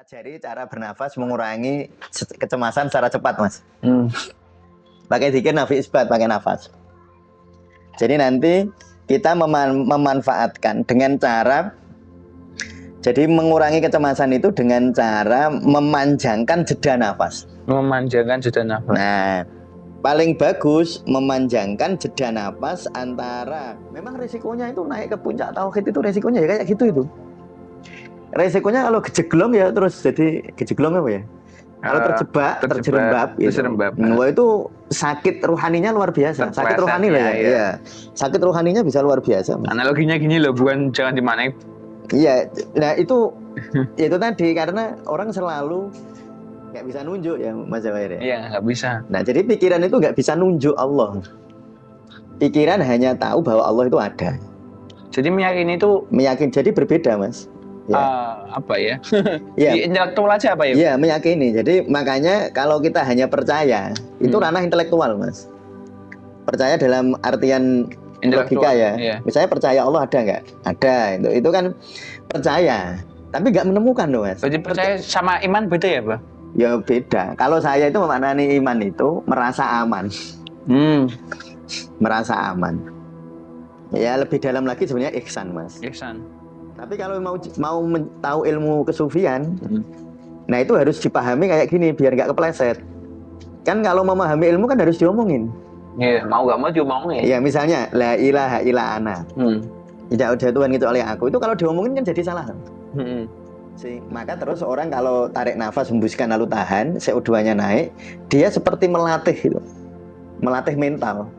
pelajari cara bernafas mengurangi kecemasan secara cepat, Mas. Pakai zikir nafi isbat, pakai nafas. Jadi nanti kita memanfaatkan dengan cara, jadi mengurangi kecemasan itu dengan cara memanjangkan jeda nafas. Memanjangkan jeda nafas. Nah, paling bagus memanjangkan jeda nafas antara, memang resikonya itu naik ke puncak tauhid itu resikonya ya kayak gitu itu. Resikonya kalau kejeglong ya terus jadi kejeglong apa ya? Kalau terjerembab gitu. Wah itu sakit rohaninya luar biasa. Sakit rohani lah ya. Iya. Sakit rohaninya bisa luar biasa. Analoginya gini loh, bukan jangan dimaknai. Iya. Nah itu itu tadi karena orang selalu nggak bisa nunjuk ya Mas Jawair ya. Iya nggak bisa. Nah jadi pikiran itu nggak bisa nunjuk Allah. Pikiran hanya tahu bahwa Allah itu ada. Jadi meyakini itu jadi berbeda Mas. Ya. Apa ya? Ya. Di intelektual aja apa ya? Iya meyakini. Jadi makanya kalau kita hanya percaya itu ranah intelektual Mas. Percaya dalam artian logika ya. Iya. Misalnya percaya Allah ada nggak? Ada. Itu kan percaya. Tapi nggak menemukan loh Mas. Jadi percaya sama iman beda ya Pak? Ya beda. Kalau saya itu memaknai iman itu merasa aman. Merasa aman. Ya lebih dalam lagi sebenarnya ihsan Mas. Ihsan. Tapi kalau mau tahu ilmu kesufian, nah itu harus dipahami kayak gini biar nggak kepleset. Kan kalau memahami ilmu kan harus diomongin. Iya, mau nggak mau diomongin. Iya, misalnya la ilaha illa ana. Tidak ada Tuhan gitu oleh aku. Itu kalau diomongin kan jadi salah. Maka terus orang kalau tarik nafas, hembuskan lalu tahan, CO2-nya naik, dia seperti melatih gitu. Melatih mental.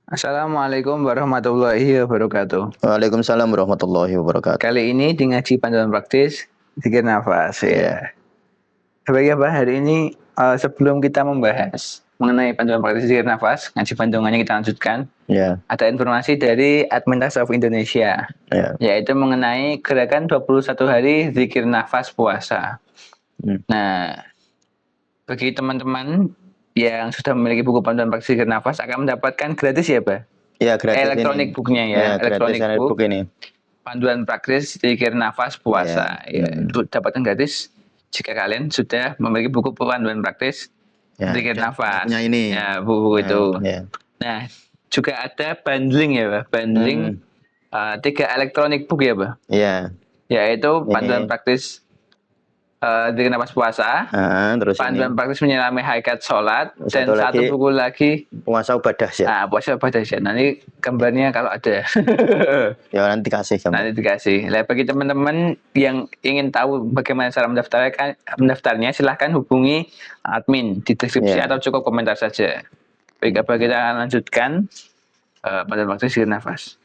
Assalamualaikum warahmatullahi wabarakatuh. Waalaikumsalam warahmatullahi wabarakatuh. Kali ini di ngaji panduan praktis zikir nafas ya. Sebagai apa hari ini sebelum kita membahas mengenai panduan praktis zikir nafas, ngaji panduannya kita lanjutkan. Ada informasi dari Admin Tasawuf Indonesia, yaitu mengenai gerakan 21 hari zikir nafas puasa. Nah, bagi teman-teman yang sudah memiliki buku panduan praktis zikir nafas akan mendapatkan gratis ya Pak? Iya gratis. Elektronik booknya ya, elektronik book ini. Panduan praktis zikir nafas puasa. Itu dapatkan gratis jika kalian sudah memiliki buku panduan praktis zikir nafas. Ini. Ya buku itu. Nah juga ada bundling ya Pak, bundling 3 elektronik book ya Pak? Iya. Yaitu panduan praktis zikir nafas puasa, terus panduan praktis menyelami hakikat sholat, dan satu buku lagi puasa ubah dahsyat. Puasa ubah dahsyat. Nanti gambarnya kalau ada. Ya nanti dikasih. Nanti dikasih. Nah, bagi teman-teman yang ingin tahu bagaimana cara mendaftarnya, silahkan hubungi admin di deskripsi atau cukup komentar saja. Baik, apa kita lanjutkan panduan praktis zikir nafas.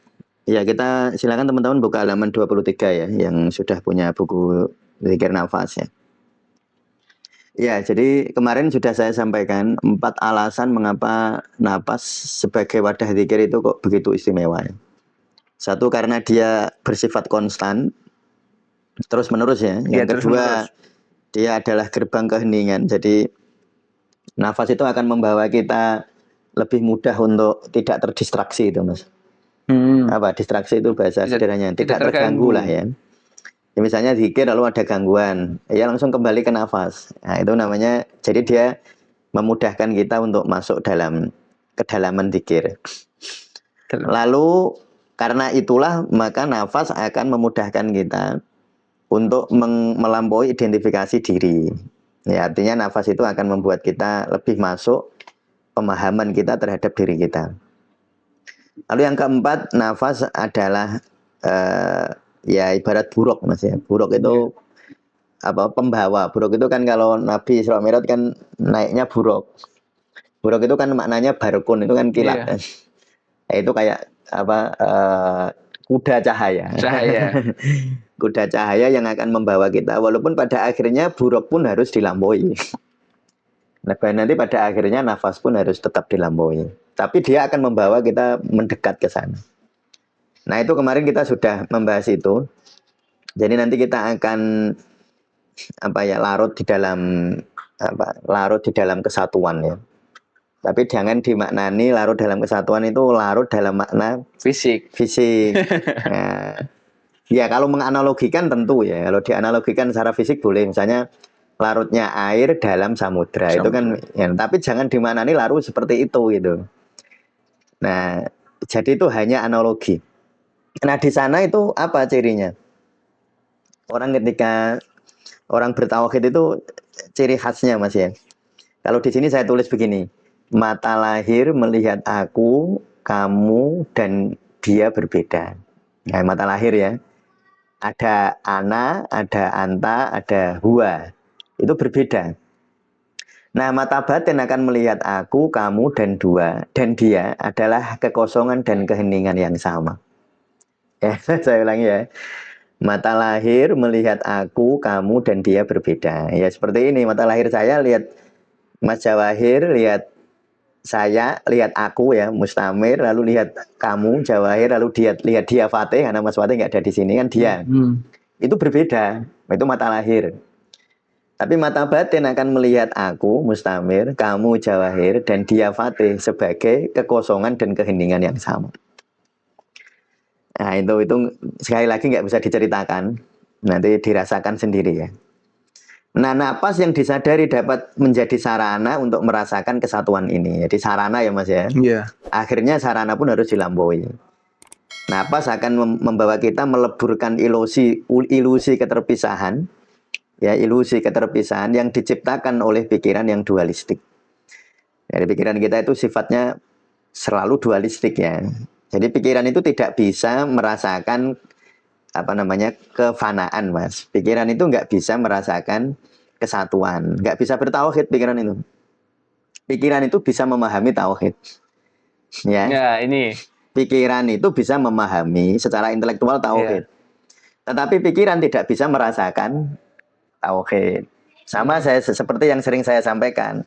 Ya kita silakan teman-teman buka halaman 23 ya, yang sudah punya buku zikir nafas ya. Ya, jadi kemarin sudah saya sampaikan 4 alasan mengapa nafas sebagai wadah zikir itu kok begitu istimewa ya. 1 karena dia bersifat konstan, terus menerus ya. Yang kedua, dia adalah gerbang keheningan. Jadi nafas itu akan membawa kita lebih mudah untuk tidak terdistraksi itu Mas. Apa distraksi itu bahasa sederhananya, tidak terganggu lah ya. Ya, misalnya zikir lalu ada gangguan, ya langsung kembali ke nafas. Nah, itu namanya, jadi dia memudahkan kita untuk masuk dalam kedalaman zikir. Lalu karena itulah maka nafas akan memudahkan kita untuk melampaui identifikasi diri. Ya, artinya nafas itu akan membuat kita lebih masuk pemahaman kita terhadap diri kita. Lalu yang keempat, nafas adalah ya ibarat buruk Mas ya. Buruk itu apa, pembawa. Buruk itu kan kalau Nabi Isra Mi'raj kan naiknya buruk. Buruk itu kan maknanya barkun, itu kan kilat. Nah, itu kayak apa, kuda cahaya. Kuda cahaya yang akan membawa kita, walaupun pada akhirnya buruk pun harus dilampaui. Nah, nanti pada akhirnya nafas pun harus tetap dilampaui. Tapi dia akan membawa kita mendekat ke sana. Nah itu kemarin kita sudah membahas itu. Jadi nanti kita akan larut di dalam larut di dalam kesatuan ya. Tapi jangan dimaknani larut dalam kesatuan itu larut dalam makna fisik. Nah, ya kalau menganalogikan tentu ya. Kalau dianalogikan secara fisik boleh. Misalnya larutnya air dalam samudra. Itu kan ya, tapi jangan dimaknani larut seperti itu gitu. Nah, jadi itu hanya analogi. Nah, di sana itu apa cirinya? Orang ketika orang bertauhid itu ciri khasnya Mas ya. Kalau di sini saya tulis begini. Mata lahir melihat aku, kamu, dan dia berbeda. Nah, mata lahir ya. Ada ana, ada anta, ada huwa. Itu berbeda. Nah, mata batin akan melihat aku, kamu, dan dia adalah kekosongan dan keheningan yang sama. Ya, saya ulangi ya. Mata lahir melihat aku, kamu, dan dia berbeda. Ya, seperti ini. Mata lahir saya lihat Mas Jawahir, lihat saya, lihat aku ya, Mustamir, lalu lihat kamu, Jawahir, lalu lihat dia Fatih, karena Mas Fatih nggak ada di sini kan dia. Itu berbeda. Itu mata lahir. Tapi mata batin akan melihat aku, Mustamir, kamu, Jawahir, dan dia Fatih sebagai kekosongan dan keheningan yang sama. Nah, itu sekali lagi nggak bisa diceritakan. Nanti dirasakan sendiri ya. Nah, napas yang disadari dapat menjadi sarana untuk merasakan kesatuan ini. Jadi sarana ya Mas ya. Iya. Akhirnya sarana pun harus dilampaui. Napas akan membawa kita meleburkan ilusi keterpisahan. Ya, ilusi keterpisahan yang diciptakan oleh pikiran yang dualistik. Jadi pikiran kita itu sifatnya selalu dualistik ya. Jadi pikiran itu tidak bisa merasakan kefanaan Mas. Pikiran itu nggak bisa merasakan kesatuan, nggak bisa bertauhid pikiran itu. Pikiran itu bisa memahami tauhid. Ya. Ini. Pikiran itu bisa memahami secara intelektual tauhid. Tetapi pikiran tidak bisa merasakan tauhid. Sama saya seperti yang sering saya sampaikan.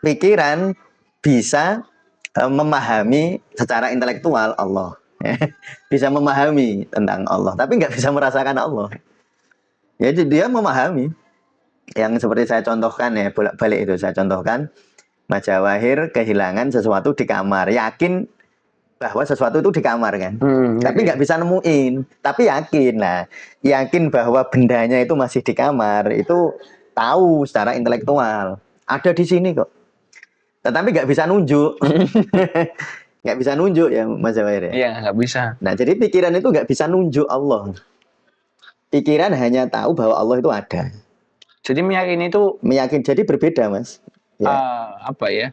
Pikiran bisa memahami secara intelektual Allah. Bisa memahami tentang Allah, tapi nggak bisa merasakan Allah. Jadi dia memahami. Yang seperti saya contohkan ya, bolak-balik itu saya contohkan. Mas Jawahir kehilangan sesuatu di kamar, yakin bahwa sesuatu itu di kamar kan, tapi nggak bisa nemuin, tapi yakin. Nah, yakin bahwa bendanya itu masih di kamar, itu tahu secara intelektual, ada di sini kok, tetapi nggak bisa nunjuk. Nggak bisa nunjuk ya Mas Jawahir ya? Iya, nggak bisa. Nah, jadi pikiran itu nggak bisa nunjuk Allah. Pikiran hanya tahu bahwa Allah itu ada. Jadi meyakini itu jadi berbeda Mas. Ya. Apa ya?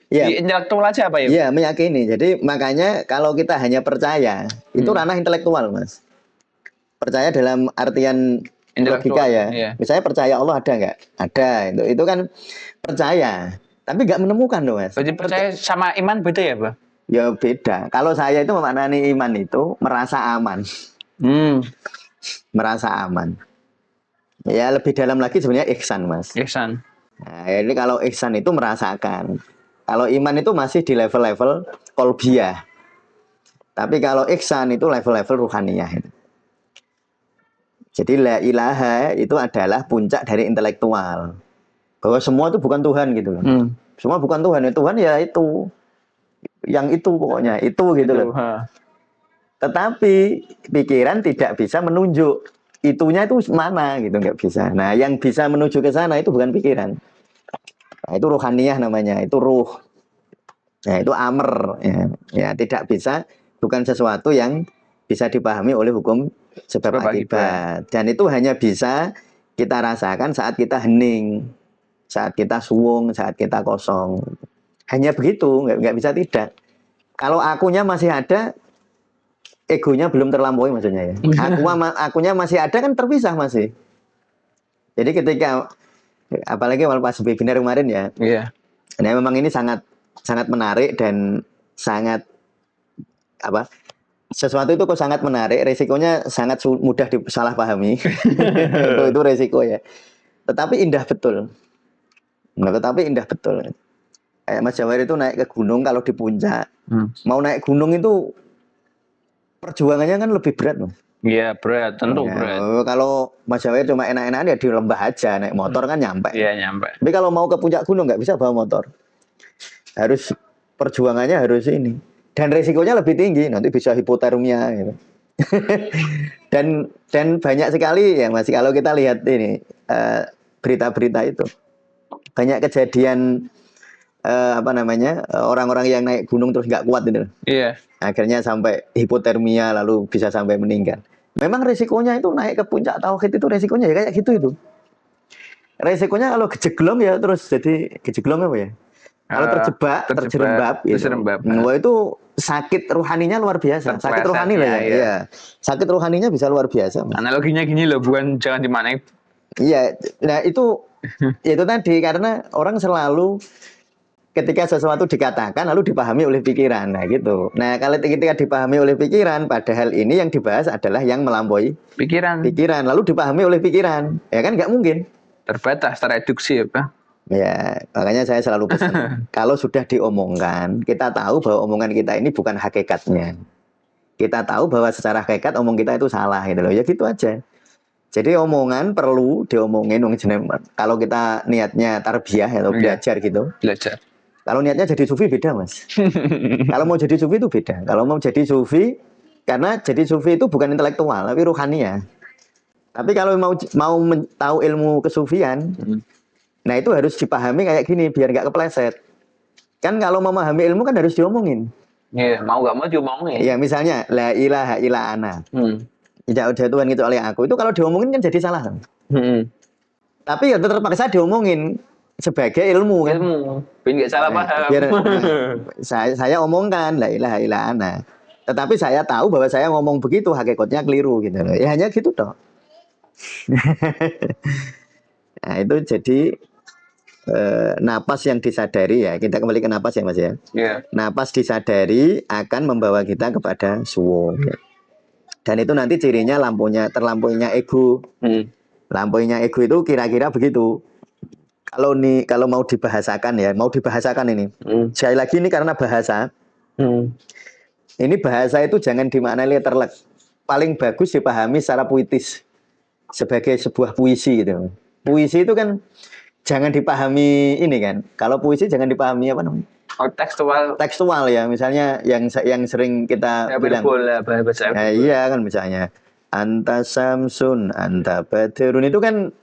Di intelektual aja apa ya? Iya, meyakini. Jadi makanya kalau kita hanya percaya, itu ranah intelektual Mas. Percaya dalam artian logika ya. Iya. Misalnya percaya Allah ada nggak? Ada. Itu kan percaya. Tapi nggak menemukan loh Mas. Berarti percaya sama iman beda ya Pak? Ya beda. Kalau saya itu memaknai iman itu merasa aman. Merasa aman. Ya lebih dalam lagi sebenarnya ihsan Mas. Ihsan. Nah, ini kalau ihsan itu merasakan. Kalau iman itu masih di level-level kolbiyah. Tapi kalau ihsan itu level-level ruhaniyah. Jadi la ilaha itu adalah puncak dari intelektual. Bahwa semua itu bukan Tuhan gitu loh. Semua bukan Tuhan. Ya Tuhan ya itu. Yang itu pokoknya. Itu gitu loh. Tetapi pikiran tidak bisa menunjuk. Itunya itu mana gitu. Nggak bisa. Nah yang bisa menuju ke sana itu bukan pikiran. Nah, itu ruhaniyah namanya, itu ruh. Nah, itu amr. Ya, tidak bisa, bukan sesuatu yang bisa dipahami oleh hukum sebab akibat. Dan itu hanya bisa kita rasakan saat kita hening, saat kita suwung, saat kita kosong. Hanya begitu, nggak bisa tidak. Kalau akunya masih ada, egonya belum terlampaui maksudnya ya. Akunya masih ada kan terpisah masih. Jadi ketika apalagi pas webinar kemarin ya. Iya. Nah, memang ini sangat menarik dan sangat sesuatu itu kok sangat menarik, resikonya sangat mudah disalahpahami. itu resiko ya. Tetapi indah betul. Nah, tetapi indah betul. Kayak Mas Jawahir itu naik ke gunung kalau di puncak. Mau naik gunung itu perjuangannya kan lebih berat, Mas. Iya, berat, tentu berat. Kalau Mas Jawir cuma enak-enakan ya di lembah aja, naik motor kan nyampe. Iya, nyampe. Tapi kalau mau ke puncak gunung nggak bisa bawa motor. Harus perjuangannya harus ini. Dan resikonya lebih tinggi, nanti bisa hipotermia gitu. dan banyak sekali ya Mas, kalau kita lihat ini berita-berita itu. Banyak kejadian orang-orang yang naik gunung terus nggak kuat itu. Iya. Akhirnya sampai hipotermia lalu bisa sampai meninggal. Memang resikonya itu naik ke puncak tauhid itu resikonya ya kayak gitu itu. Resikonya kalau kejeglong ya terus jadi kejeglong apa ya? Kalau terjerembab gitu. Wah itu sakit rohaninya luar biasa. Sakit rohani lah ya. Iya. Sakit rohaninya bisa luar biasa. Analoginya gini loh, bukan jangan dimaknai. Iya, nah itu tadi karena orang selalu ketika sesuatu dikatakan lalu dipahami oleh pikiran, nah gitu. Nah kalau ketika dipahami oleh pikiran, padahal ini yang dibahas adalah yang melampaui pikiran lalu dipahami oleh pikiran, ya kan nggak mungkin. Terbatas, tereduksi ya Pak. Ya, makanya saya selalu pesan, kalau sudah diomongkan, kita tahu bahwa omongan kita ini bukan hakikatnya. Kita tahu bahwa secara hakikat omong kita itu salah gitu loh, ya gitu aja. Jadi omongan perlu diomongin, kalau kita niatnya tarbiyah atau belajar gitu. Belajar. Kalau niatnya jadi sufi beda Mas. Kalau mau jadi sufi itu beda. Kalau mau jadi sufi, karena jadi sufi itu bukan intelektual, tapi rohania. Tapi kalau mau tahu ilmu kesufian, nah itu harus dipahami kayak gini biar nggak kepleset. Kan kalau memahami ilmu kan harus diomongin. Iya, mau nggak mau diomongin. Iya, misalnya la ilaha illa ana. Tidak ada Tuhan kecuali aku. Itu kalau diomongin kan jadi salah kan. Tapi ya terpaksa diomongin sebagai ilmu kan. Biar nggak salah paham. Biar saya omongkan la ilaha illa ana. Tetapi saya tahu bahwa saya ngomong begitu hakikatnya keliru gitu. Ya hanya gitu toh. Nah itu jadi napas yang disadari ya. Kita kembali ke napas ya Mas ya. Yeah. Napas disadari akan membawa kita kepada suwo. Ya. Dan itu nanti cirinya terlampuinya ego. Lampuinya ego itu kira-kira begitu. Kalau mau dibahasakan ini. Sekali lagi ini karena bahasa. Ini bahasa itu jangan dimaknai letterlek. Paling bagus dipahami secara puitis. Sebagai sebuah puisi gitu. Puisi itu kan jangan dipahami ini kan. Kalau puisi jangan dipahami apa namanya? Oh, tekstual ya. Misalnya yang sering kita bilang. Iya kan misalnya. Anta samsun, anta badrun itu kan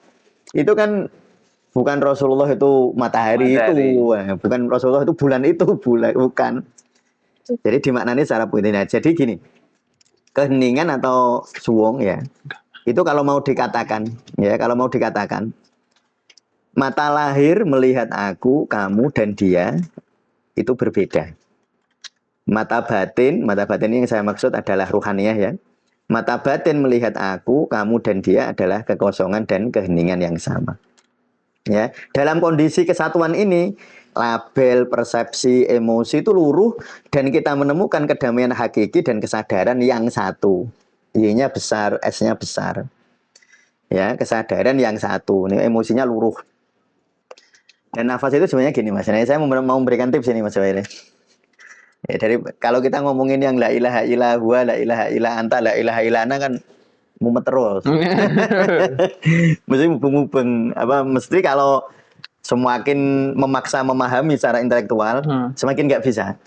bukan Rasulullah itu matahari. Itu. Bukan Rasulullah itu bulan, bukan. Jadi dimaknani secara puitis. Nah, jadi gini. Keheningan atau suwong ya. Itu kalau mau dikatakan, mata lahir melihat aku, kamu dan dia itu berbeda. Mata batin yang saya maksud adalah ruhaniyah ya. Mata batin melihat aku, kamu dan dia adalah kekosongan dan keheningan yang sama. Ya, dalam kondisi kesatuan ini, label, persepsi, emosi itu luruh dan kita menemukan kedamaian hakiki dan kesadaran yang satu. Y-nya besar, S-nya besar. Ya, kesadaran yang satu. Ini emosinya luruh. Dan nafas itu sebenarnya gini Mas. Nah, saya mau memberikan tips ini Mas Jawir. Ya, kalau kita ngomongin yang la ilaha illa huwa, la ilaha illa anta, la ilaha illa ana kan mumet terus. Mesti mubeng-mubeng. Mesti kalau semakin memaksa memahami secara intelektual, semakin nggak bisa.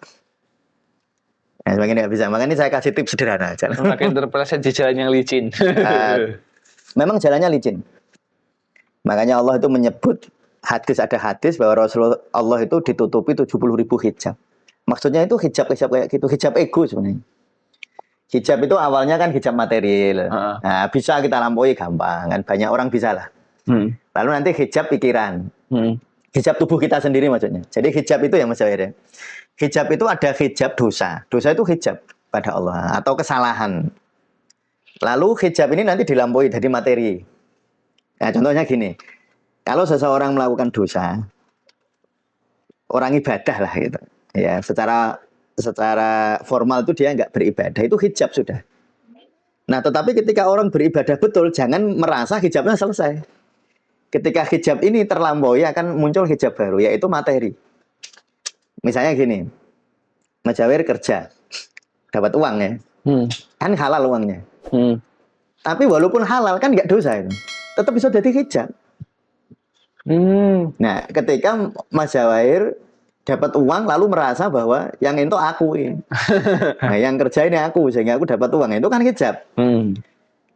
Semakin nggak bisa. Makanya saya kasih tips sederhana aja. Semakin terpeleset di jalan yang licin. Memang jalannya licin. Makanya Allah itu menyebut ada hadis bahwa Rasulullah Allah itu ditutupi 70.000 hijab. Maksudnya itu hijab kayak gitu, hijab ego sebenarnya. Hijab itu awalnya kan hijab material. Nah, bisa kita lampaui gampang kan, banyak orang bisa lah. Lalu nanti hijab pikiran. Hijab tubuh kita sendiri maksudnya. Jadi hijab itu ya Mas Jawir. Hijab itu ada hijab dosa. Dosa itu hijab pada Allah atau kesalahan. Lalu hijab ini nanti dilampaui dari materi. Nah, contohnya gini. Kalau seseorang melakukan dosa, orang ibadah lah gitu. Ya, secara formal itu dia nggak beribadah, itu hijab sudah. Nah, tetapi ketika orang beribadah betul, jangan merasa hijabnya selesai. Ketika hijab ini terlampaui akan muncul hijab baru, yaitu materi. Misalnya gini, Mas Jawir kerja, dapat uang ya, kan halal uangnya. Tapi walaupun halal kan nggak dosa itu. Tetap bisa jadi hijab. Nah, ketika Mas Jawair dapat uang lalu merasa bahwa yang itu aku ini. Nah, yang kerja ini aku sehingga aku dapat uang itu kan hijab.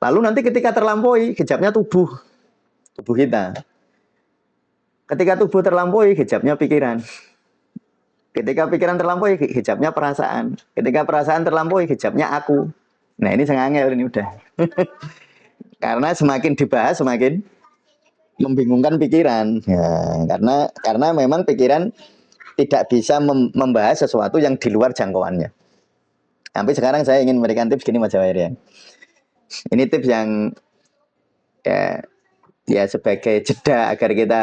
Lalu nanti ketika terlampaui hijabnya tubuh kita. Ketika tubuh terlampaui hijabnya pikiran. Ketika pikiran terlampaui hijabnya perasaan. Ketika perasaan terlampaui hijabnya aku. Nah, ini sengangel ini udah. Karena semakin dibahas semakin membingungkan pikiran. Ya, karena memang pikiran tidak bisa membahas sesuatu yang di luar jangkauannya. Sampai sekarang saya ingin memberikan tips gini Mas Jawair ya. Ini tips yang ya sebagai jeda agar kita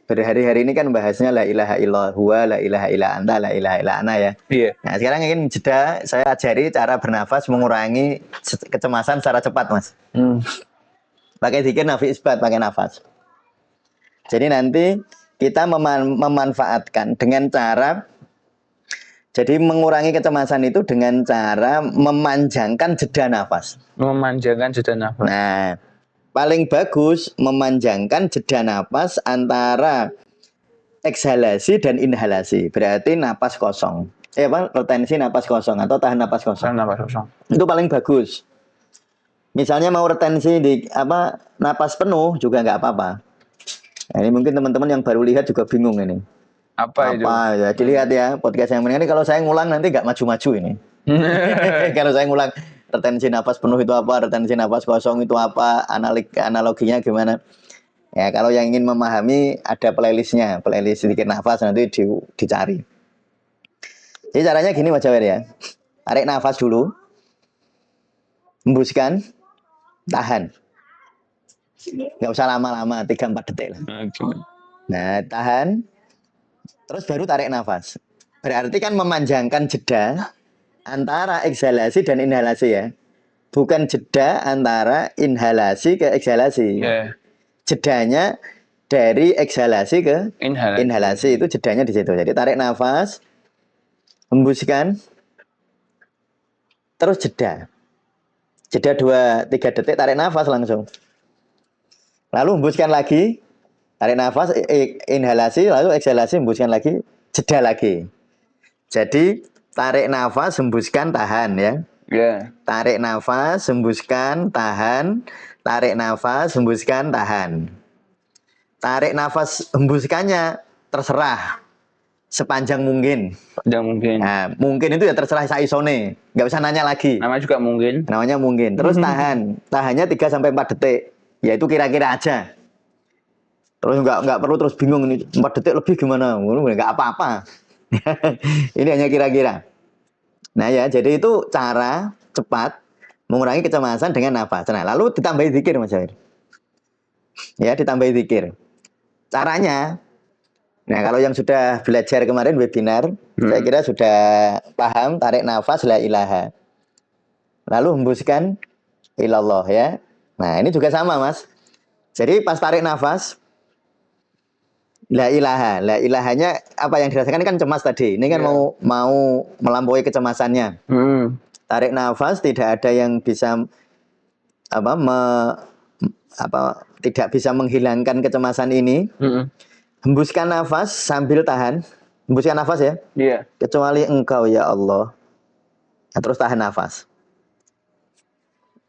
berhari-hari ini kan bahasnya la ilaha illallah huwa la ilaha illa anta la ilaha illa ana ya. Iya. Nah, sekarang ingin jeda saya ajari cara bernafas mengurangi kecemasan secara cepat, Mas. Pakai zikir nafi isbat, pakai nafas. Jadi nanti kita memanfaatkan dengan cara jadi mengurangi kecemasan itu dengan cara memanjangkan jeda nafas. Memanjangkan jeda nafas. Nah, paling bagus memanjangkan jeda napas antara eksalasi dan inhalasi. Berarti napas kosong. Retensi napas kosong atau tahan napas kosong. Itu paling bagus. Misalnya mau retensi di napas penuh juga nggak apa-apa. Nah, ini mungkin teman-teman yang baru lihat juga bingung ini. Apa itu? Ya, dilihat ya podcast yang ini kalau saya ngulang nanti nggak maju-maju ini. Kalau saya ngulang retensi nafas penuh itu apa, retensi nafas kosong itu apa, analoginya gimana. Ya, kalau yang ingin memahami ada playlistnya, playlist sedikit nafas nanti dicari. Jadi caranya gini Mas Jawair ya. Tarik nafas dulu. Hembuskan, tahan. Nggak usah lama-lama, 3-4 detik lah. Nah, tahan. Terus baru tarik nafas. Berarti kan memanjangkan jeda antara eksalasi dan inhalasi ya. Bukan jeda antara inhalasi ke eksalasi. Yeah. Jedanya dari eksalasi ke inhalasi itu jedanya di situ. Jadi tarik nafas, hembuskan, terus jeda. Jeda 2-3 detik, tarik nafas langsung. Lalu hembuskan lagi, tarik nafas, inhalasi, lalu eksalasi, hembuskan lagi, jeda lagi. Jadi tarik nafas, hembuskan, tahan ya. Yeah. Tarik nafas, hembuskan, tahan. Tarik nafas, hembuskan, tahan. Tarik nafas, hembuskannya terserah sepanjang mungkin. Sepanjang mungkin. Nah, mungkin itu ya terserah saisone, nggak usah nanya lagi. Namanya juga mungkin. Namanya mungkin. Terus tahan, tahannya 3-4 detik, yaitu kira-kira aja. Terus nggak perlu terus bingung ini 4 detik lebih gimana? Nggak apa-apa. Ini hanya kira-kira. Nah ya, jadi itu cara cepat mengurangi kecemasan dengan nafas. Nah, lalu ditambahi zikir Mas Jawair. Ya, ditambahi zikir. Caranya, nah kalau yang sudah belajar kemarin webinar, saya kira sudah paham tarik nafas la ilaha. Lalu hembuskan ilallah ya. Nah, ini juga sama Mas. Jadi pas tarik nafas la ilaha, la ilahanya apa yang dirasakan kan cemas tadi. Ini kan mau melampaui kecemasannya. Tarik nafas tidak ada yang bisa tidak bisa menghilangkan kecemasan ini. Hembuskan nafas sambil tahan. Hembuskan nafas ya. Iya. Kecuali Engkau ya Allah. Nah, terus tahan nafas.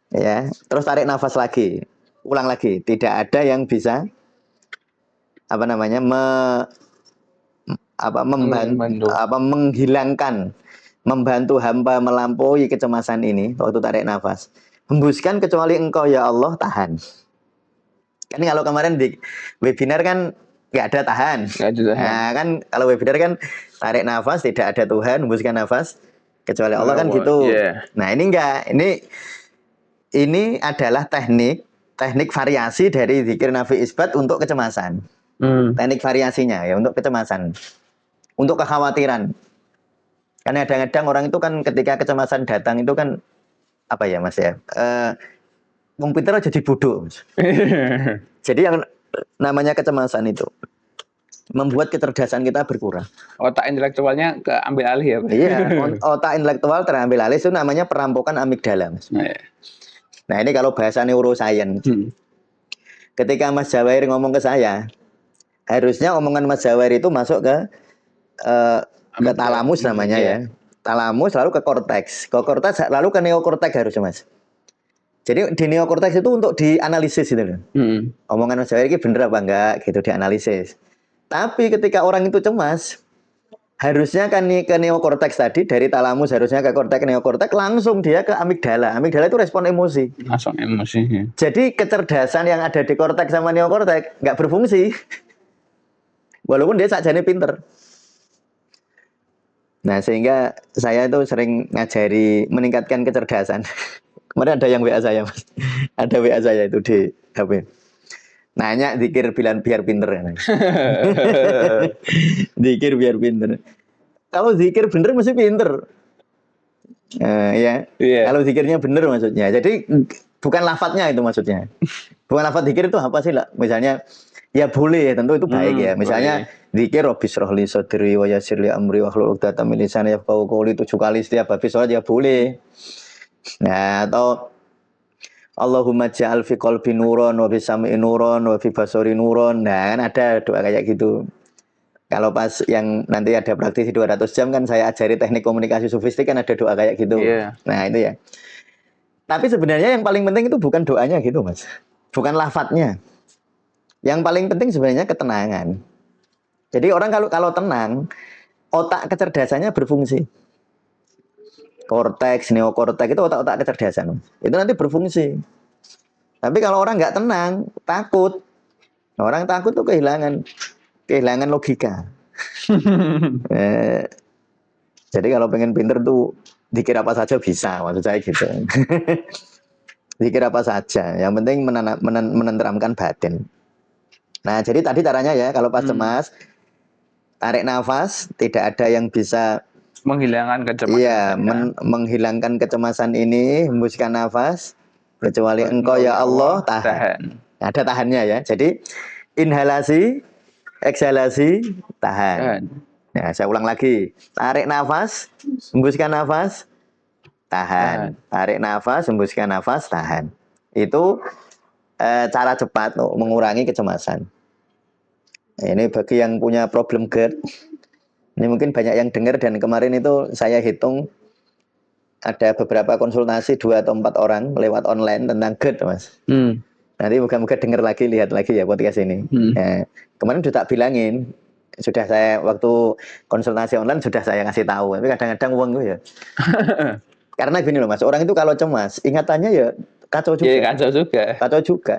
Ya, terus tarik nafas lagi. Ulang lagi. Tidak ada yang bisa membantu hamba melampaui kecemasan ini waktu tarik nafas. Hembuskan kecuali Engkau ya Allah, tahan. Kan kalau kemarin di webinar kan nggak ada tahan. Nah, kan kalau webinar kan tarik nafas tidak ada Tuhan, hembuskan nafas kecuali Allah kan gitu. Yeah. Nah, ini enggak. Ini adalah teknik variasi dari zikir nafi isbat untuk kecemasan. Teknik variasinya ya untuk kecemasan. Untuk kekhawatiran. Karena kadang-kadang orang itu kan ketika kecemasan datang itu kan apa ya Mas ya? Komputer jadi bodoh. Jadi yang namanya kecemasan itu membuat kecerdasan kita berkurang. Otak intelektualnya keambil alih ya Pak? Iya, otak intelektual terambil alih itu namanya perampokan amigdala Mas. Nah ini kalau bahasa neuroscience. Ketika Mas Jawair ngomong ke saya, harusnya omongan Mas Jawair itu masuk ke talamus namanya ya. Talamus lalu ke korteks. Ke korteks lalu ke neokorteks harusnya Mas. Jadi di neokorteks itu untuk dianalisis gitu loh. Omongan Mas Jawair ini bener apa enggak gitu dianalisis. Tapi ketika orang itu cemas, harusnya kan ke neokorteks tadi, dari talamus harusnya ke korteks, neokorteks langsung dia ke amigdala. Amigdala itu respon emosi. Langsung emosi. Ya. Jadi kecerdasan yang ada di korteks sama neokorteks nggak berfungsi. Walaupun dia sakjane pinter. Nah sehingga saya itu sering ngajari meningkatkan kecerdasan. Kemarin ada yang WA saya Mas. Ada WA saya itu di HP. Nanya zikir biar pinter. Zikir biar pinter. Kalau zikir bener mesti pinter. Ya. Kalau zikirnya bener maksudnya. Jadi bukan lafadznya itu maksudnya. Bukan lafadz zikir itu apa sih lah? Misalnya ya boleh, tentu itu baik ya. Misalnya zikir Rabbis rohli sodri wa yasirli amri wa hlul 'uqdatam min lisani yafqahu qawli 7 kali setiap habis sholat ya boleh. Nah, atau Allahumma ja'al fi qalbi nuron wa fi sam'i nuron wa fi basari nuron. Nah, kan ada doa kayak gitu. Kalau pas yang nanti ada praktisi 200 jam kan saya ajari teknik komunikasi sufistik kan ada doa kayak gitu. Nah, itu ya. Tapi sebenarnya yang paling penting itu bukan doanya gitu, Mas. Bukan lafadznya. Yang paling penting sebenarnya ketenangan. Jadi orang kalau tenang, otak kecerdasannya berfungsi. Korteks, neokorteks itu otak-otak kecerdasan. Itu nanti berfungsi. Tapi kalau orang nggak tenang, takut. Orang takut tuh kehilangan logika. Jadi kalau pengen pinter tuh dikir apa saja bisa, maksud saya gitu. Dikir apa saja, yang penting menenteramkan batin. Nah, jadi tadi caranya ya, kalau pas cemas, tarik nafas, tidak ada yang bisa menghilangkan kecemasan. Iya, menghilangkan kecemasan ini, hembuskan nafas, kecuali Engkau ya Allah, tahan. Ada tahannya ya. Jadi inhalasi, eksalasi, tahan. Nah, saya ulang lagi. Tarik nafas, hembuskan nafas, tahan. Tarik nafas, hembuskan nafas, tahan. Itu cara cepat mengurangi kecemasan. Ini bagi yang punya problem GERD. Ini mungkin banyak yang dengar dan kemarin itu saya hitung ada beberapa konsultasi 2 atau 4 orang lewat online tentang GERD, Mas. Nanti moga-moga dengar lagi, lihat lagi ya podcast ini. Ya, kemarin sudah tak bilangin, sudah saya waktu konsultasi online sudah saya kasih tahu. Tapi kadang-kadang uang gue ya. Karena gini loh Mas, orang itu kalau cemas ingatannya ya kacau juga. Iya, kacau juga. Kacau juga.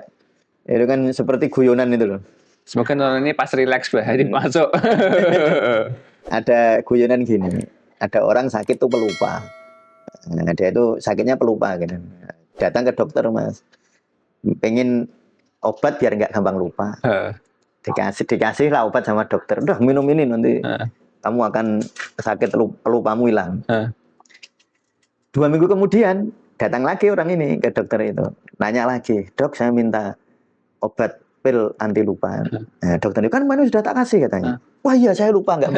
Itu kan seperti guyonan itu loh. Semoga nonton ini pas relax bahaya masuk. Ada guyonan gini, ada orang sakit tuh pelupa. Nah, dia itu sakitnya pelupa gitu. Datang ke dokter Mas, pengen obat biar nggak gampang lupa. Dikasih lah obat sama dokter. Udah minum ini nanti kamu akan sakit pelupamu hilang. 2 minggu kemudian datang lagi orang ini ke dokter itu, nanya lagi, dok saya minta obat pil anti lupa. Nah, dokter itu kan mana sudah tak kasih katanya. Wah iya saya lupa nggak.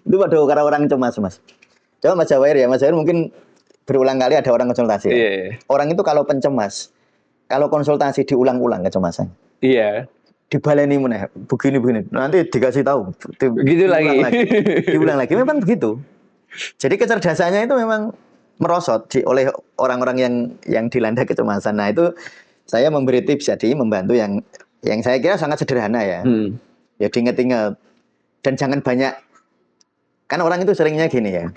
Itu pada orang cemas Mas. Coba Mas Jawair ya, Mas Jawair mungkin berulang kali ada orang konsultasi. Ya? Orang itu kalau pencemas, kalau konsultasi diulang-ulang kecemasan. Iya. Dibaleni meneh, begini. Nanti dikasih tahu. Begitu lagi. Diulang lagi. Memang begitu. Jadi kecerdasannya itu memang merosot oleh orang-orang yang dilanda kecemasan. Nah itu saya memberi tips jadi membantu yang saya kira sangat sederhana ya. Ya diingat-ingat. Dan jangan banyak. Kan orang itu seringnya gini ya.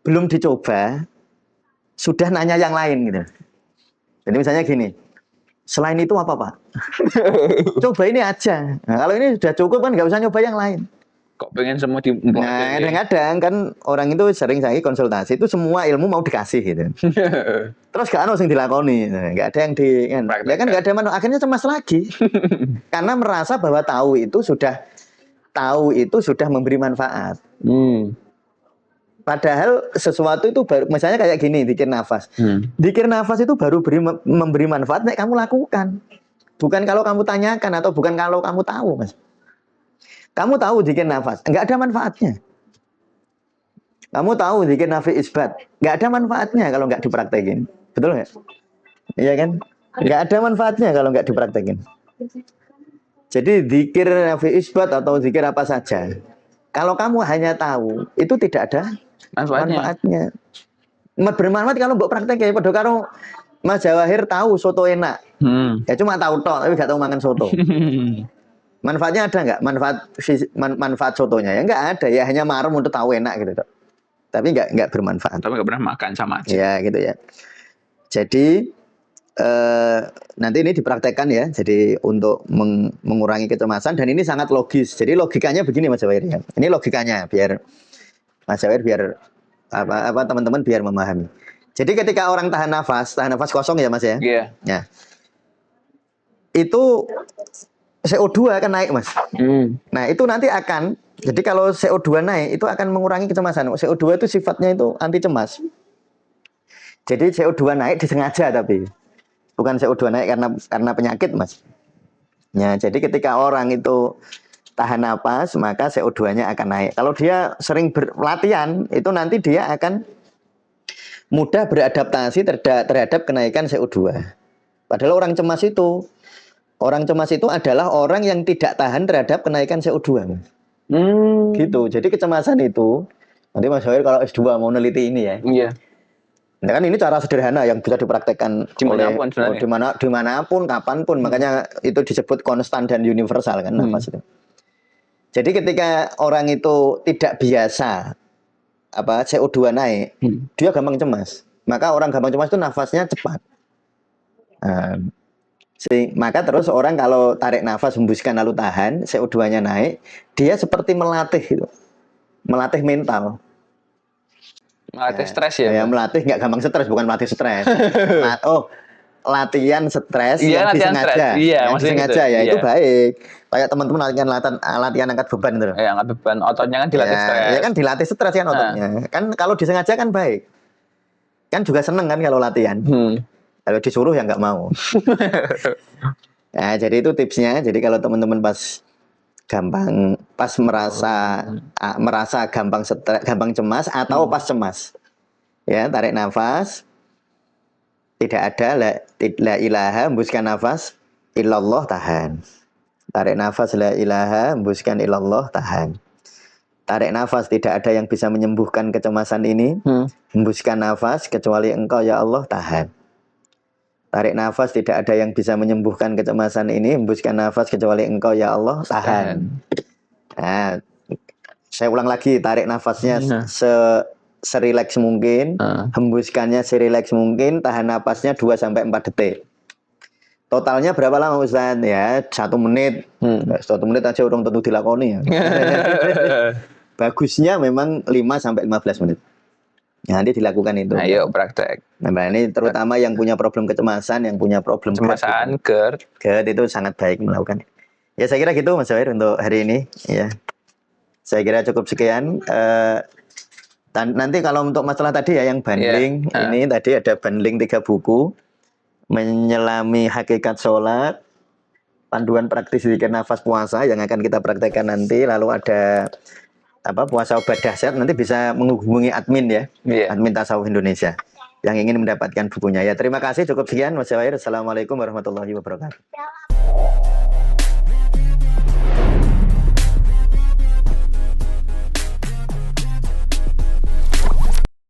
Belum dicoba, sudah nanya yang lain gitu. Jadi misalnya gini. Selain itu apa Pak? Coba ini aja. Nah, kalau ini sudah cukup kan nggak usah nyoba yang lain. Kok pengen semua di. Nah kadang-kadang kan orang itu sering saya konsultasi itu semua ilmu mau dikasih gitu. Terus gak ada yang dilakoni, nggak ada yang ya kan nggak ada mana, akhirnya cemas lagi. Karena merasa bahwa tahu itu sudah memberi manfaat. Padahal sesuatu itu baru, misalnya kayak gini, zikir nafas. Zikir nafas itu baru memberi manfaat nek kamu lakukan. Bukan kalau kamu tanyakan atau bukan kalau kamu tahu, Mas. Kamu tahu zikir nafas, enggak ada manfaatnya. Kamu tahu zikir nafi isbat, nggak ada manfaatnya kalau nggak dipraktekin, betul nggak? Iya kan? Nggak ada manfaatnya kalau nggak dipraktekin. Jadi zikir nafi isbat atau zikir apa saja, kalau kamu hanya tahu, itu tidak ada manfaatnya. Bermanfaat kalau mbok praktekin. Padahal kalau Mas Jawahir tahu soto enak, ya cuma tahu toh, tapi nggak tahu makan soto. Manfaatnya ada nggak? Manfaat sotonya ya nggak ada, ya hanya marem untuk tahu enak gitu toh. Tapi nggak bermanfaat. Tapi nggak pernah makan sama aja. Ya gitu ya. Jadi nanti ini dipraktekkan ya. Jadi untuk mengurangi kecemasan, dan ini sangat logis. Jadi logikanya begini Mas Jawahir ya. Ini logikanya biar Mas Jawahir biar apa teman-teman biar memahami. Jadi ketika orang tahan nafas kosong ya Mas ya. Iya. Ya. Itu CO2 akan naik Mas. Nah itu nanti akan, jadi kalau CO2 naik itu akan mengurangi kecemasan. CO2 itu sifatnya itu anti cemas. Jadi CO2 naik disengaja, tapi bukan CO2 naik karena penyakit Mas. Ya, jadi ketika orang itu tahan napas, maka CO2-nya akan naik. Kalau dia sering berlatihan, itu nanti dia akan mudah beradaptasi terhadap kenaikan CO2. Padahal orang cemas itu adalah orang yang tidak tahan terhadap kenaikan CO2. Gitu. Jadi kecemasan itu, nanti Mas Jawahir kalau S2 mau neliti ini ya. Iya. Nah, kan ini cara sederhana yang bisa dipraktekkan dimanapun, kapanpun. Makanya itu disebut konstan dan universal kan nafas itu. Jadi ketika orang itu tidak biasa CO2 naik, dia gampang cemas. Maka orang gampang cemas itu nafasnya cepat. Maka terus orang kalau tarik nafas, hembuskan lalu tahan, CO2-nya naik, dia seperti melatih mental. Melatih stres ya? Ya, melatih nggak gampang stres, bukan melatih stres. Latihan stres yang disengaja. Iya, disengaja ya, itu baik. Kayak teman-teman latihan angkat beban itu. Ya, angkat beban, ototnya kan dilatih stres. Ya kan dilatih stres kan ototnya. Kan kalau disengaja kan baik. Kan juga seneng kan kalau latihan. Kalau disuruh ya nggak mau. Nah, jadi itu tipsnya. Jadi kalau teman-teman pas merasa gampang stres, gampang cemas atau pas cemas, ya tarik nafas, tidak ada la ilaha, hembuskan nafas, illallah, tahan. Tarik nafas, la ilaha, hembuskan, illallah, tahan. Tarik nafas, tidak ada yang bisa menyembuhkan kecemasan ini. Hembuskan nafas, kecuali Engkau ya Allah, tahan. Tarik nafas, tidak ada yang bisa menyembuhkan kecemasan ini. Hembuskan nafas, kecuali Engkau ya Allah, tahan. Nah, saya ulang lagi, tarik nafasnya serileks mungkin, hembuskannya serileks mungkin, tahan nafasnya 2-4 detik. Totalnya berapa lama Ustaz? Ya 1 menit. 1 menit aja orang tentu dilakoni ya. Bagusnya memang 5-15 menit. Nah, nanti dilakukan itu. Ayo praktek. Nah, ini terutama yang punya problem kecemasan, yang punya problem kecemasan, GERD itu sangat baik melakukan. Ya saya kira gitu Mas Jawahir untuk hari ini. Ya, saya kira cukup sekian. Nanti kalau untuk masalah tadi ya yang bundling, ini tadi ada bundling 3 buku, Menyelami Hakikat Sholat, Panduan Praktis Zikir Nafas Puasa yang akan kita praktekkan nanti, lalu ada puasa obat dahsyat, nanti bisa menghubungi admin ya, admin Tasawuf Indonesia yang ingin mendapatkan bukunya. Ya terima kasih, cukup sekian Mas Jawahir. Assalamualaikum warahmatullahi wabarakatuh.